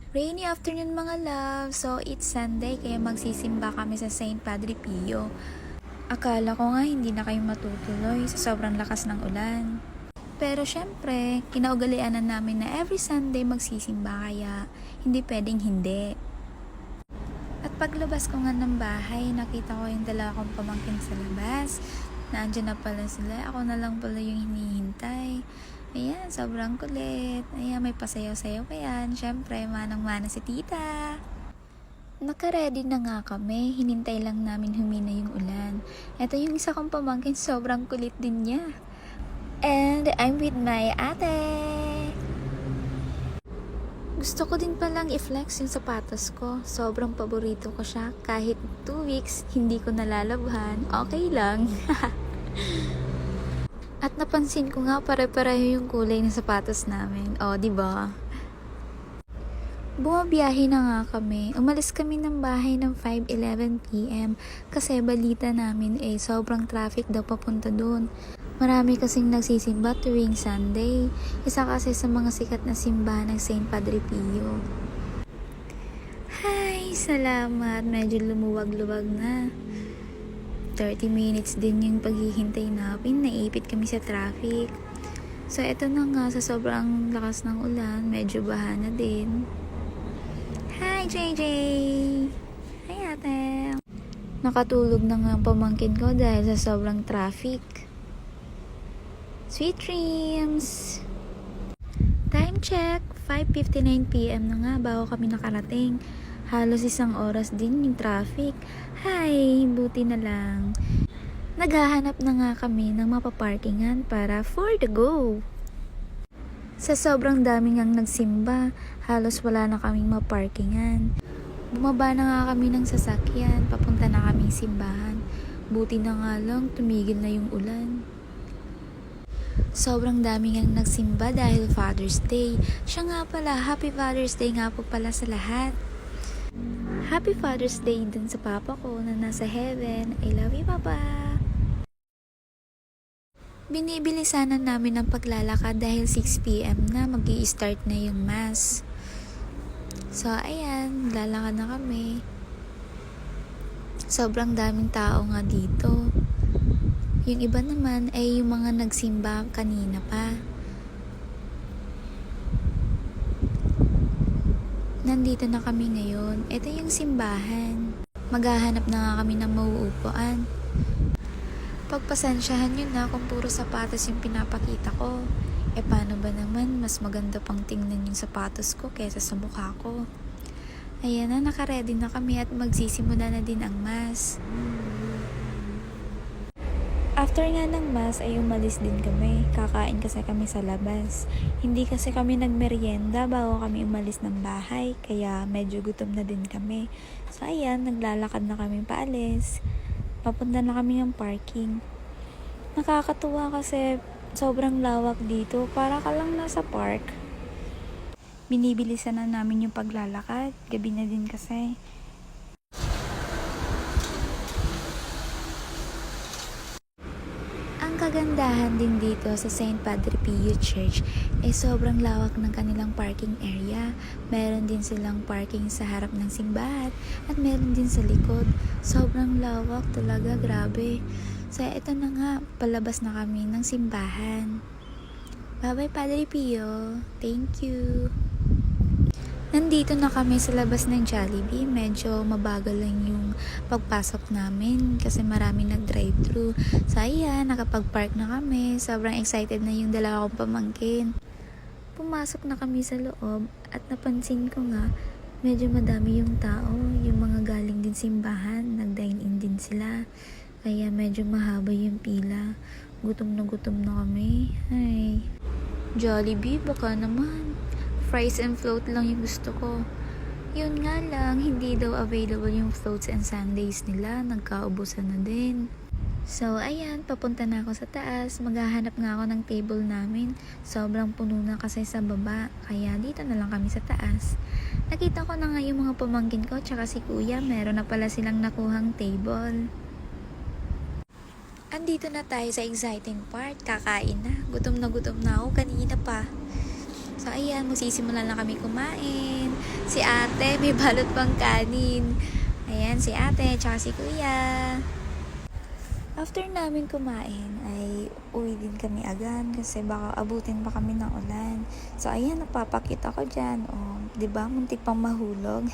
Rainy afternoon mga love. So it's Sunday kaya magsisimba kami sa Saint Padre Pio. Akala ko nga hindi na kayo matutuloy sa sobrang lakas ng ulan. Pero syempre, kinaugalian na namin na every Sunday magsisimba kaya hindi pwedeng hindi. At paglabas ko nga ng bahay, nakita ko yung dalawa kong pamangkin sa labas. Nandiyan na pala sila, ako na lang pala yung hinihintay. Ayan, sobrang kulit. Ayan, may pasayaw-sayaw pa yan. Syempre, manang-mana si tita. Naka-ready na nga kami. Hinintay lang namin humina yung ulan. Ito yung isa kong pamangkin, sobrang kulit din niya. And I'm with my ate. Gusto ko din palang i-flex yung sapatos ko. Sobrang paborito ko siya. Kahit 2 weeks, hindi ko nalalabhan. Okay lang. At napansin ko nga pare-pareho yung kulay ng sapatos namin. O, di ba? Bumabiyahe na nga kami. Umalis kami ng bahay ng 5:11 PM kasi balita namin sobrang traffic daw papunta doon. Marami kasing nagsisimba tuwing Sunday. Isa kasi sa mga sikat na simbahan ng Saint Padre Pio. Hi, salamat. Medyo lumuwag-luwag na. 30 minutes din yung paghihintay namin. Naipit kami sa traffic. So, eto na nga, sa sobrang lakas ng ulan, medyo baha na din. Hi, JJ! Hi, ate! Nakatulog na nga ang pamangkin ko dahil sa sobrang traffic. Sweet dreams! Time check! 5:59 PM na nga bago kami nakarating. Halos 1 oras din yung traffic. Hi, buti na lang. Naghahanap na nga kami ng mapaparkingan para for the go. Sa sobrang daming ang nagsimba, halos wala na kaming maparkingan. Bumaba na nga kami ng sasakyan, papunta na kaming simbahan. Buti na nga lang, tumigil na yung ulan. Sobrang daming ang nagsimba dahil Father's Day. Siya nga pala, Happy Father's Day nga po pala sa lahat. Happy Father's Day din sa papa ko na nasa heaven. I love you, Papa. Binibili sana namin ang paglalakad dahil 6 PM na mag-i-start na yung mass. So, ayan, lalakad na kami. Sobrang daming tao nga dito. Yung iba naman ay yung mga nagsimba kanina pa. Nandito na kami ngayon. Ito yung simbahan. Maghahanap na nga kami ng mauupuan. Pagpasensyahan nyo na kung puro sapatos yung pinapakita ko. Paano ba naman mas maganda pang tingnan yung sapatos ko kaysa sa mukha ko. Ayan na, nakaready na kami at magsisimula na din ang mass. After nga ng mass ay umalis din kami. Kakain kasi kami sa labas. Hindi kasi kami nagmerienda bago kami umalis ng bahay. Kaya medyo gutom na din kami. So ayan, naglalakad na kami paalis. Papunta na kami ng parking. Nakakatuwa kasi sobrang lawak dito. Para ka lang nasa park. Binibilisan na namin yung paglalakad. Gabi na din kasi. Kagandahan din dito sa Saint Padre Pio Church ay sobrang lawak ng kanilang parking area. Meron din silang parking sa harap ng simbahan at meron din sa likod. Sobrang lawak talaga, grabe. So ito na nga, palabas na kami ng simbahan. Bye-bye Padre Pio. Thank you. Nandito na kami sa labas ng Jollibee. Medyo mabagal lang yung pagpasok namin kasi marami nag-drive-thru. So ayan, nakapag-park na kami. Sobrang excited na yung dalawa kong pamangkin. Pumasok na kami sa loob at napansin ko nga medyo madami yung tao. Yung mga galing din simbahan, nag-dine-in din sila. Kaya medyo mahaba yung pila. Gutom na kami. Ay, Jollibee, baka naman. Fries and float lang yung gusto ko. Yun nga lang, hindi daw available yung floats and sundaes nila. Nagkaubusan na din. So, ayan, papunta na ako sa taas. Maghahanap nga ako ng table namin. Sobrang puno na kasi sa baba. Kaya dito na lang kami sa taas. Nakita ko na nga yung mga pamangkin ko tsaka si kuya. Meron na pala silang nakuhang table. Andito na tayo sa exciting part. Kakain na. Gutom na ako kanina pa. So, ayan, magsisimula na kami kumain. Si ate, may balot pang kanin. Ayan, si ate, tsaka si kuya. After namin kumain, ay uwi din kami agad kasi baka abutin pa kami ng ulan. So, ayan, napapakita ko dyan. Oh, 'di ba? Muntik pang mahulog.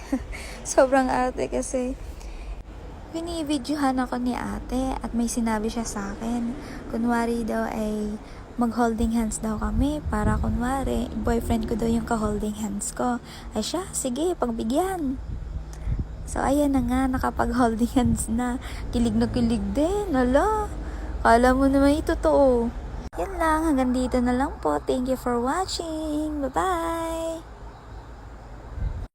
Sobrang ate kasi. Binibidyohan ako ni ate at may sinabi siya sa akin. Kunwari daw ay mag-holding hands daw kami para kunwari boyfriend ko daw yung ka-holding hands ko. Ay siya, sige, pagbigyan. So, ayan na nga, nakapag-holding hands na. Kilig na kilig din, hala. Kala mo naman ito totoo. Yan lang, hanggang dito na lang po. Thank you for watching. Bye-bye!